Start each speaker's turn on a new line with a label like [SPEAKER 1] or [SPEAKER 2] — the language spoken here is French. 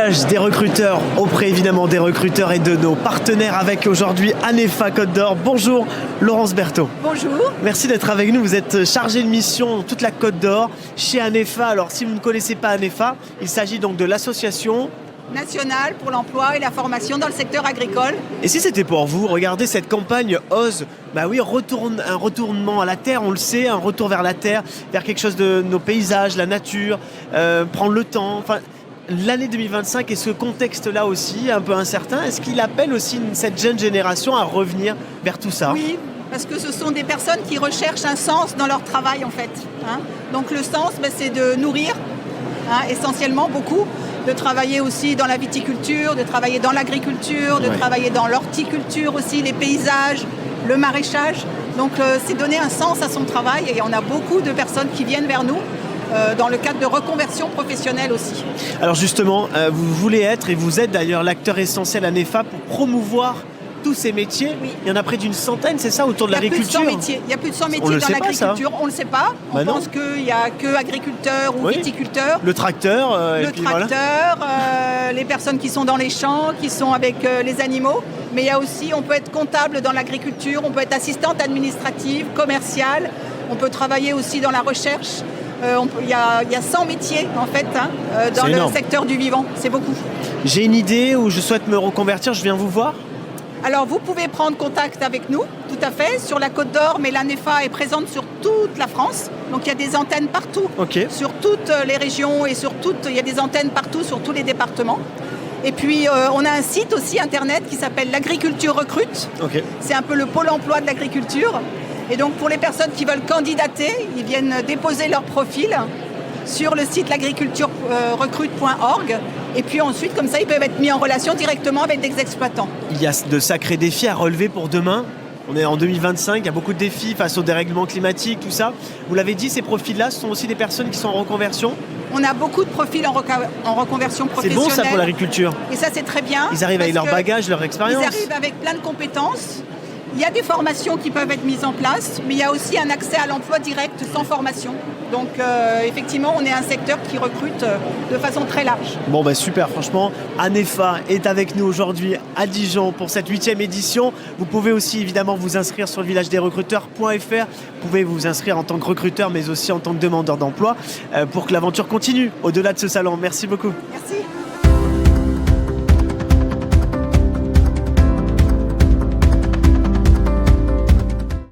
[SPEAKER 1] village des recruteurs, auprès évidemment des recruteurs et de nos partenaires avec aujourd'hui Anefa Côte d'Or. Bonjour Laurence Berthaud.
[SPEAKER 2] Bonjour.
[SPEAKER 1] Merci d'être avec nous. Vous êtes chargée de mission dans toute la Côte d'Or chez Anefa. Alors si vous ne connaissez pas Anefa, il s'agit donc de l'association
[SPEAKER 2] nationale pour l'emploi et la formation dans le secteur agricole.
[SPEAKER 1] Et si c'était pour vous, regardez cette campagne OSE, un retournement à la terre, on le sait, un retour vers la terre, vers quelque chose de nos paysages, la nature, prendre le temps. Enfin, l'année 2025 et ce contexte-là aussi, un peu incertain, est-ce qu'il appelle aussi cette jeune génération à revenir vers tout ça ?
[SPEAKER 2] Oui, parce que ce sont des personnes qui recherchent un sens dans leur travail en fait. Donc le sens, c'est de nourrir, essentiellement beaucoup, de travailler aussi dans la viticulture, de travailler dans l'agriculture, de travailler dans l'horticulture aussi, les paysages, le maraîchage. Donc c'est donner un sens à son travail et on a beaucoup de personnes qui viennent vers nous dans le cadre de reconversion professionnelle aussi.
[SPEAKER 1] Alors justement, vous voulez être et vous êtes d'ailleurs l'acteur essentiel à Anefa pour promouvoir tous ces métiers.
[SPEAKER 2] Oui.
[SPEAKER 1] Il y en a près d'une centaine, c'est ça, autour de l'agriculture ?
[SPEAKER 2] Il y a plus de 100 métiers dans l'agriculture. On ne le sait pas. On pense qu'il n'y a que agriculteurs ou viticulteurs.
[SPEAKER 1] Le tracteur.
[SPEAKER 2] Les personnes qui sont dans les champs, qui sont avec les animaux. Mais il y a aussi, on peut être comptable dans l'agriculture, on peut être assistante administrative, commerciale. On peut travailler aussi dans la recherche. Il y a 100 métiers en fait dans le secteur du vivant. C'est beaucoup.
[SPEAKER 1] J'ai une idée où je souhaite me reconvertir, je viens vous voir ?
[SPEAKER 2] Alors vous pouvez prendre contact avec nous, tout à fait, sur la Côte d'Or, mais l'Anefa est présente sur toute la France. Donc il y a des antennes partout, sur toutes les régions et il y a des antennes partout sur tous les départements. Et puis on a un site aussi internet qui s'appelle l'Agriculture Recrute. C'est un peu le pôle emploi de l'agriculture. Et donc pour les personnes qui veulent candidater, ils viennent déposer leur profil sur le site l'agriculturerecrute.org. Et puis ensuite, comme ça, ils peuvent être mis en relation directement avec des exploitants.
[SPEAKER 1] Il y a de sacrés défis à relever pour demain. On est en 2025, il y a beaucoup de défis face au dérèglement climatique, tout ça. Vous l'avez dit, ces profils-là, ce sont aussi des personnes qui sont en reconversion ?
[SPEAKER 2] On a beaucoup de profils en reconversion professionnelle.
[SPEAKER 1] C'est bon ça pour l'agriculture.
[SPEAKER 2] Et ça, c'est très bien.
[SPEAKER 1] Ils arrivent avec leur bagage, leur expérience.
[SPEAKER 2] Ils arrivent avec plein de compétences. Il y a des formations qui peuvent être mises en place, mais il y a aussi un accès à l'emploi direct sans formation. Donc effectivement, on est un secteur qui recrute de façon très large.
[SPEAKER 1] Bon super, franchement, Anefa est avec nous aujourd'hui à Dijon pour cette 8e édition. Vous pouvez aussi évidemment vous inscrire sur le villagederecruteurs.fr. Vous pouvez vous inscrire en tant que recruteur, mais aussi en tant que demandeur d'emploi pour que l'aventure continue au-delà de ce salon. Merci beaucoup.
[SPEAKER 2] Merci.